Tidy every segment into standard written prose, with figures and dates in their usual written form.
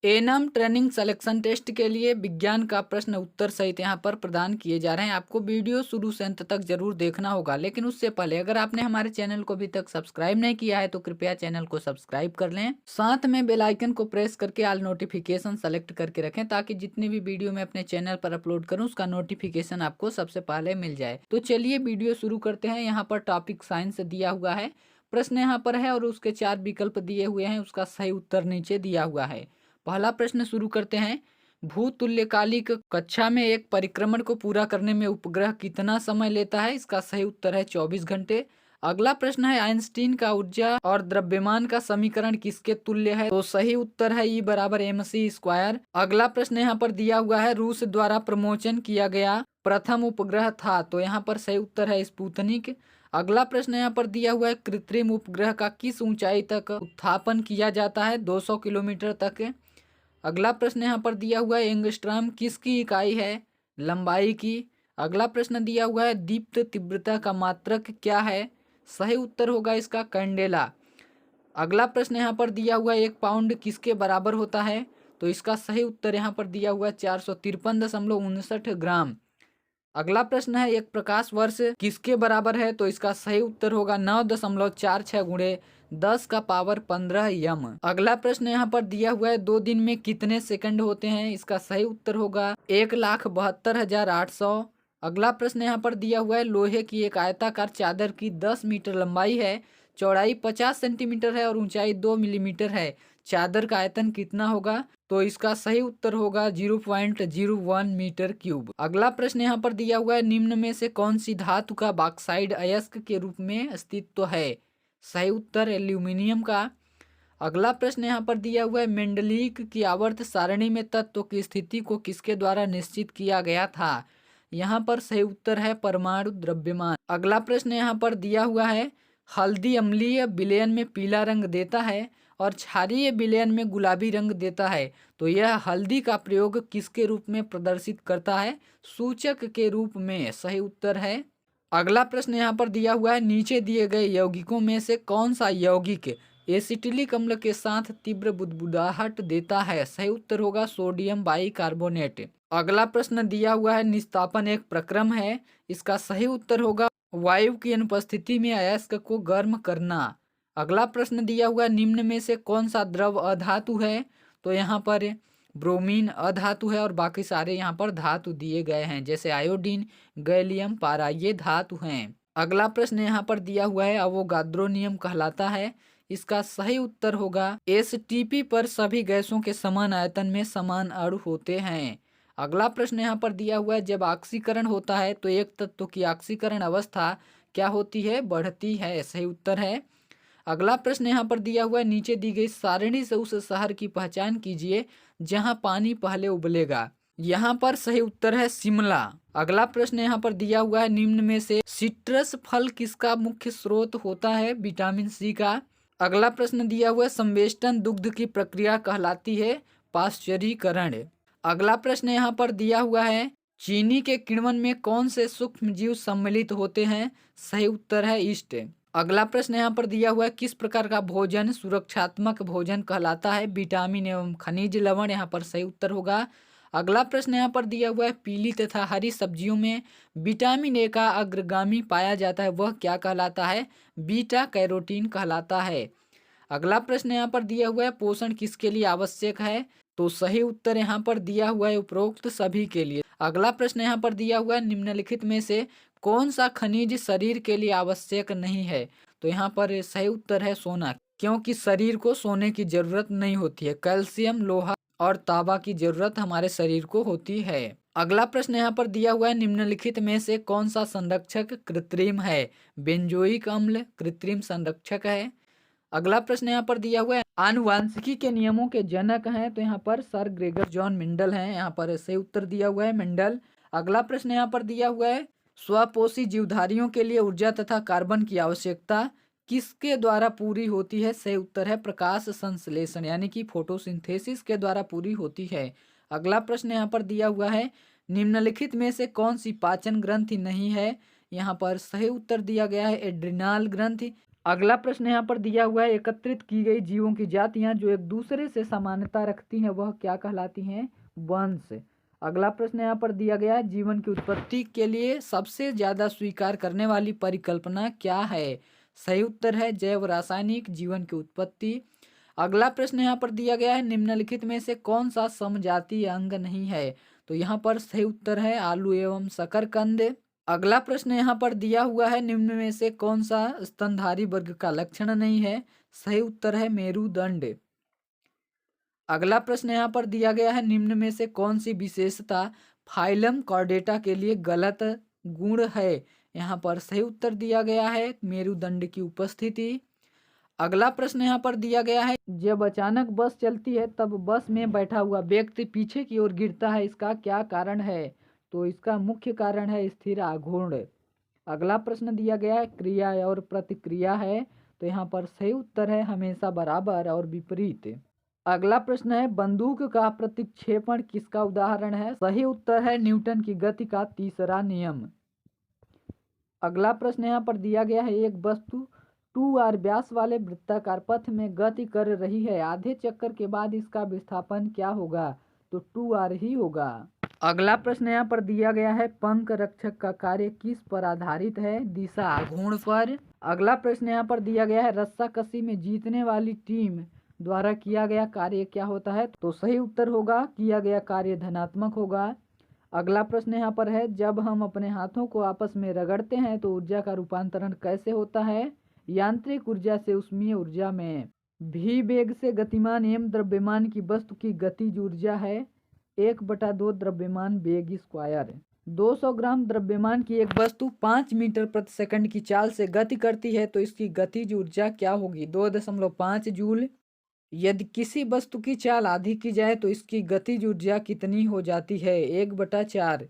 Annum training selection test के लिए विज्ञान का प्रश्न उत्तर सहित यहाँ पर प्रदान किए जा रहे हैं। आपको वीडियो शुरू से अंत तक जरूर देखना होगा, लेकिन उससे पहले अगर आपने हमारे चैनल को अभी तक सब्सक्राइब नहीं किया है तो कृपया चैनल को सब्सक्राइब कर लें। साथ में बेल आइकन को प्रेस करके ऑल नोटिफिकेशन सेलेक्ट करके रखें, ताकि जितनी भी वीडियो मैं अपने चैनल पर अपलोड करूँ उसका नोटिफिकेशन आपको सबसे पहले मिल जाए। तो चलिए वीडियो शुरू करते हैं। यहाँ पर टॉपिक साइंस दिया हुआ है, प्रश्न यहाँ पर है और उसके 4 विकल्प दिए हुए हैं, उसका सही उत्तर नीचे दिया हुआ है। पहला प्रश्न शुरू करते हैं। भूतुल्यकालिक कक्षा में एक परिक्रमण को पूरा करने में उपग्रह कितना समय लेता है? इसका सही उत्तर है 24 घंटे। अगला प्रश्न है, आइंस्टीन का ऊर्जा और द्रव्यमान का समीकरण किसके तुल्य है? तो सही उत्तर है E बराबर mc स्क्वायर। अगला प्रश्न यहाँ पर दिया हुआ है, रूस द्वारा प्रमोचन किया गया प्रथम उपग्रह था? तो यहाँ पर सही उत्तर है स्पुतनिक। अगला प्रश्न यहाँ पर दिया हुआ है, कृत्रिम उपग्रह का किस ऊंचाई तक उत्थापन किया जाता है? 200 किलोमीटर तक। अगला प्रश्न यहाँ पर दिया हुआ है, एंगस्ट्रॉम किसकी इकाई है? लंबाई की। अगला प्रश्न दिया हुआ है, दीप्त तीव्रता का मात्रक क्या है? सही उत्तर होगा इसका कैंडेला। अगला प्रश्न यहाँ पर दिया हुआ है, 1 पाउंड किसके बराबर होता है? तो इसका सही उत्तर यहाँ पर दिया हुआ है 453.59 ग्राम। अगला प्रश्न है, एक प्रकाश वर्ष किसके बराबर है? तो इसका सही उत्तर होगा 9.46 गुणे 10 का पावर 15 यम। अगला प्रश्न यहाँ पर दिया हुआ है, 2 दिन में कितने सेकंड होते हैं? इसका सही उत्तर होगा 1,72,800। अगला प्रश्न यहाँ पर दिया हुआ है, लोहे की एक आयताकार चादर की 10 मीटर लंबाई है, चौड़ाई 50 सेंटीमीटर है और ऊंचाई 2 मिलीमीटर है। चादर का आयतन कितना होगा? तो इसका सही उत्तर होगा 0.01 मीटर क्यूब। अगला प्रश्न यहाँ पर दिया हुआ है, निम्न में से कौन सी धातु का बॉक्साइड अयस्क के रूप में अस्तित्व है? सही उत्तर एल्यूमिनियम का। अगला प्रश्न यहाँ पर दिया हुआ है, मेंडलीक की आवर्त सारणी में तत्व की स्थिति को किसके द्वारा निश्चित किया गया था? यहाँ पर सही उत्तर है परमाणु द्रव्यमान। अगला प्रश्न यहाँ पर दिया हुआ है, हल्दी अम्लीय विलयन में पीला रंग देता है और क्षारीय विलयन में गुलाबी रंग देता है। तो यह हल्दी का प्रयोग किसके रूप में प्रदर्शित करता है? सूचक के रूप में। सही उत्तर है। अगला प्रश्न यहाँ पर दिया हुआ है, नीचे दिए गए यौगिकों में से कौन सा यौगिक एसिटिलिक अम्ल के साथ तीव्र बुदबुदाहट देता है? सही उत्तर होगा सोडियम बाइकार्बोनेट। अगला प्रश्न दिया हुआ है, निस्तापन एक प्रक्रम है, इसका सही उत्तर होगा वायु की अनुपस्थिति में अयस्क को गर्म करना। अगला प्रश्न दिया हुआ है, निम्न में से कौन सा द्रव अधातु है? तो यहाँ पर ब्रोमीन अधातु है और बाकी सारे यहाँ पर धातु दिए गए हैं, जैसे आयोडीन, गैलियम, पारा, ये धातु हैं। अगला प्रश्न यहाँ पर दिया हुआ है, अवोगाद्रो नियम कहलाता है, इसका सही उत्तर होगा एसटीपी पर सभी गैसों के समान आयतन में समान अणु होते हैं। अगला प्रश्न यहाँ पर दिया हुआ है, जब ऑक्सीकरण होता है तो एक तत्व की ऑक्सीकरण अवस्था क्या होती है? बढ़ती है। सही उत्तर है। अगला प्रश्न यहाँ पर दिया हुआ है, नीचे दी गई सारणी से उस शहर की पहचान कीजिए जहां पानी पहले उबलेगा। यहाँ पर सही उत्तर है शिमला। अगला प्रश्न यहाँ पर दिया हुआ है, निम्न में से सिट्रस फल किसका मुख्य स्रोत होता है? विटामिन सी का। अगला प्रश्न दिया हुआ है, संवेष्टन दुग्ध की प्रक्रिया कहलाती है पाश्चरीकरण। अगला प्रश्न यहाँ पर दिया हुआ है, चीनी के किण्वन में कौन से सूक्ष्म जीव सम्मिलित होते हैं? सही उत्तर है ईस्ट। अगला प्रश्न यहाँ पर दिया हुआ है, किस प्रकार का भोजन सुरक्षात्मक भोजन कहलाता है? विटामिन एवं खनिज लवण, यहाँ पर सही उत्तर होगा। अगला प्रश्न यहाँ पर दिया हुआ है, पीली तथा हरी सब्जियों में विटामिन ए का अग्रगामी पाया जाता है, वह क्या कहलाता है? बीटा कैरोटीन कहलाता है। अगला प्रश्न यहाँ पर दिया हुआ है, पोषण किसके लिए आवश्यक है? तो सही उत्तर यहाँ पर दिया हुआ है उपरोक्त सभी के लिए। अगला प्रश्न यहाँ पर दिया हुआ है, निम्नलिखित में से कौन सा खनिज शरीर के लिए आवश्यक नहीं है? तो यहाँ पर सही उत्तर है सोना, क्योंकि शरीर को सोने की जरूरत नहीं होती है। कैल्शियम, लोहा और तांबा की जरूरत हमारे शरीर को होती है। अगला प्रश्न यहाँ पर दिया हुआ है, निम्नलिखित में से कौन सा संरक्षक कृत्रिम है? बेंजोइक अम्ल कृत्रिम संरक्षक है। अगला प्रश्न यहाँ पर दिया हुआ है, आनुवांशिकी के नियमों के जनक हैं? तो यहाँ पर सर ग्रेगर जॉन मेंडल हैं, यहाँ पर सही उत्तर दिया हुआ है मेंडल। अगला प्रश्न यहाँ पर दिया हुआ है, स्वपोषी जीवधारियों के लिए ऊर्जा तथा कार्बन की आवश्यकता किसके द्वारा पूरी होती है? सही उत्तर है प्रकाश संश्लेषण, यानी कि फोटोसिंथेसिस के द्वारा पूरी होती है। अगला प्रश्न यहाँ पर दिया हुआ है, निम्नलिखित में से कौन सी पाचन ग्रंथि नहीं है? यहाँ पर सही उत्तर दिया गया है एड्रिनाल ग्रंथि। अगला प्रश्न यहाँ पर दिया हुआ है, एकत्रित की गई जीवों की जातियां जो एक दूसरे से समानता रखती हैं वह क्या कहलाती हैं? वंश। अगला प्रश्न यहाँ पर दिया गया है, जीवन की उत्पत्ति के लिए सबसे ज्यादा स्वीकार करने वाली परिकल्पना क्या है? सही उत्तर है जैव रासायनिक जीवन की उत्पत्ति। अगला प्रश्न यहाँ पर दिया गया है, निम्नलिखित में से कौन सा समजातीय अंग नहीं है? तो यहाँ पर सही उत्तर है आलू एवं शकरकंद। अगला प्रश्न यहाँ पर दिया हुआ है, निम्न में से कौन सा स्तनधारी वर्ग का लक्षण नहीं है? सही उत्तर है मेरुदंड। अगला प्रश्न यहाँ पर दिया गया है, निम्न में से कौन सी विशेषता फाइलम कॉर्डेटा के लिए गलत गुण है? यहाँ पर सही उत्तर दिया गया है मेरुदंड की उपस्थिति। अगला प्रश्न यहाँ पर दिया गया है, जब अचानक बस चलती है तब बस में बैठा हुआ व्यक्ति पीछे की ओर गिरता है, इसका क्या कारण है? तो इसका मुख्य कारण है स्थिर आघूर्ण। अगला प्रश्न दिया गया है, क्रिया और प्रतिक्रिया है, तो यहाँ पर सही उत्तर है हमेशा बराबर और विपरीत। अगला प्रश्न है, बंदूक का प्रतिक्षेपण किसका उदाहरण है? सही उत्तर है न्यूटन की गति का तीसरा नियम। अगला प्रश्न यहाँ पर दिया गया है, एक वस्तु 2r व्यास वाले वृत्ताकार पथ में गति कर रही है, आधे चक्कर के बाद इसका विस्थापन क्या होगा? तो 2r ही होगा। अगला प्रश्न यहाँ पर दिया गया है, पंख रक्षक का कार्य किस पर आधारित है? दिशा आघूर्ण पर। अगला प्रश्न यहाँ पर दिया गया है, रस्साकसी में जीतने वाली टीम द्वारा किया गया कार्य क्या होता है? तो सही उत्तर होगा किया गया कार्य धनात्मक होगा। अगला प्रश्न यहाँ पर है, जब हम अपने हाथों को आपस में रगड़ते हैं तो ऊर्जा का रूपांतरण कैसे होता है? यांत्रिक ऊर्जा से उष्मीय ऊर्जा में। भी वेग से गतिमान एम द्रव्यमान की वस्तु की गतिज ऊर्जा है 1/2 द्रव्यमान वेग स्क्वायर। 200 ग्राम द्रव्यमान की एक वस्तु 5 मीटर प्रति सेकंड की चाल से गति करती है तो इसकी गतिज ऊर्जा क्या होगी? 2.5 जूल। यदि किसी वस्तु की चाल आधी की जाए तो इसकी गतिज ऊर्जा कितनी हो जाती है? 1/4।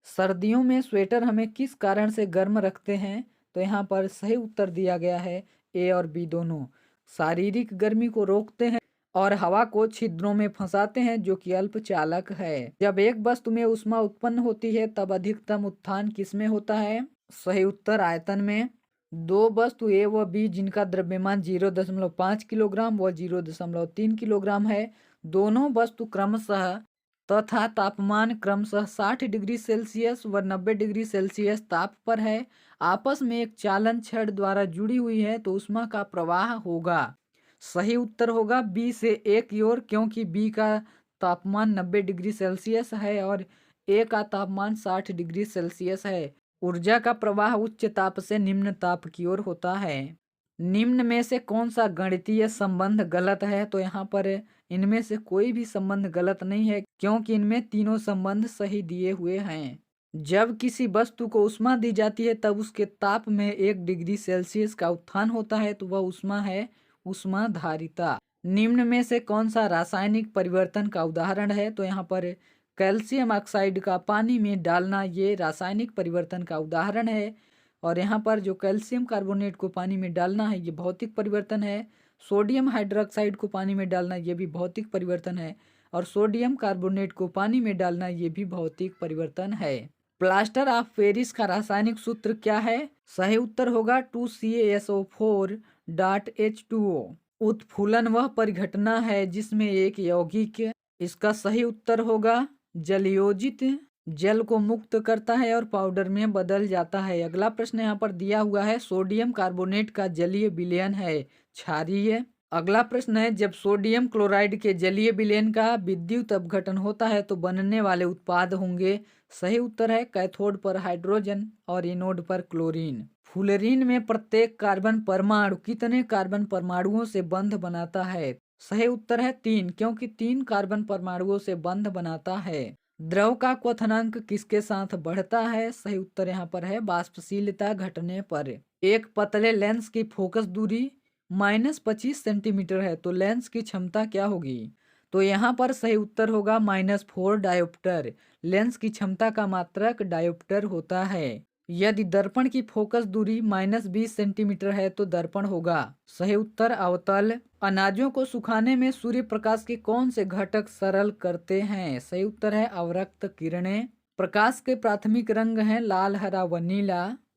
सर्दियों में स्वेटर हमें किस कारण से गर्म रखते हैं? तो यहाँ पर सही उत्तर दिया गया है ए और बी दोनों। शारीरिक गर्मी को रोकते हैं और हवा को छिद्रों में फंसाते हैं जो कि अल्पचालक है। जब एक वस्तु में ऊष्मा उत्पन्न होती है तब अधिकतम उत्थान किसमें होता है? सही उत्तर आयतन में। दो वस्तु ए व बी जिनका द्रव्यमान 0.5 किलोग्राम व 0.3 किलोग्राम है, दोनों वस्तु क्रमशः तथा तापमान क्रमशः 60 डिग्री सेल्सियस व 90 डिग्री सेल्सियस ताप पर है, आपस में एक चालन छड़ द्वारा जुड़ी हुई है तो ऊष्मा का प्रवाह होगा। सही उत्तर होगा बी से ए की ओर, क्योंकि बी का तापमान 90 डिग्री सेल्सियस है और ए का तापमान 60 डिग्री सेल्सियस है। ऊर्जा का प्रवाह उच्च ताप से निम्न ताप की ओर होता है। निम्न में से कौन सा गणितीय संबंध गलत है? तो यहाँ पर इनमें से कोई भी संबंध गलत नहीं है, क्योंकि इनमें तीनों संबंध सही दिए हुए हैं। जब किसी वस्तु को ऊष्मा दी जाती है तब उसके ताप में 1 डिग्री सेल्सियस का उत्थान होता है तो वह ऊष्मा है ऊष्माधारिता। निम्न में से कौन सा रासायनिक परिवर्तन का उदाहरण है? तो यहाँ पर कैल्शियम ऑक्साइड का पानी में डालना ये रासायनिक परिवर्तन का उदाहरण है। और यहाँ पर जो कैल्शियम कार्बोनेट को पानी में डालना है ये भौतिक परिवर्तन है। सोडियम हाइड्रोक्साइड को पानी में डालना ये भी भौतिक परिवर्तन है। और सोडियम कार्बोनेट को पानी में डालना ये भी भौतिक परिवर्तन है। प्लास्टर ऑफ पेरिस का रासायनिक सूत्र क्या है? सही उत्तर होगा 2CaSO4.H2O। उत्फूलन वह परिघटना है जिसमें एक यौगिक, इसका सही उत्तर होगा जलयोजित, जल को मुक्त करता है और पाउडर में बदल जाता है। अगला प्रश्न यहाँ पर दिया हुआ है, सोडियम कार्बोनेट का जलीय विलयन है क्षारीय। अगला प्रश्न है, जब सोडियम क्लोराइड के जलीय विलयन का विद्युत अपघटन होता है तो बनने वाले उत्पाद होंगे। सही उत्तर है कैथोड पर हाइड्रोजन और एनोड पर क्लोरीन। फुलरीन में प्रत्येक कार्बन परमाणु कितने कार्बन परमाणुओं से बंध बनाता है? सही उत्तर है 3, क्योंकि 3 कार्बन परमाणुओं से बंध बनाता है। द्रव का क्वथनांक किसके साथ बढ़ता है? सही उत्तर यहाँ पर है वाष्पशीलता घटने पर। एक पतले लेंस की फोकस दूरी -25 सेंटीमीटर है तो लेंस की क्षमता क्या होगी? तो यहाँ पर सही उत्तर होगा -4 डायोप्टर। लेंस की क्षमता का मात्रक डायोप्टर होता है। यदि दर्पण की फोकस दूरी -20 सेंटीमीटर है तो दर्पण होगा। सही उत्तर अवतल। अनाजों को सुखाने में सूर्य प्रकाश के कौन से घटक सरल करते हैं? सही उत्तर है अवरक्त किरणें। प्रकाश के प्राथमिक रंग हैं लाल, हरा व नीला।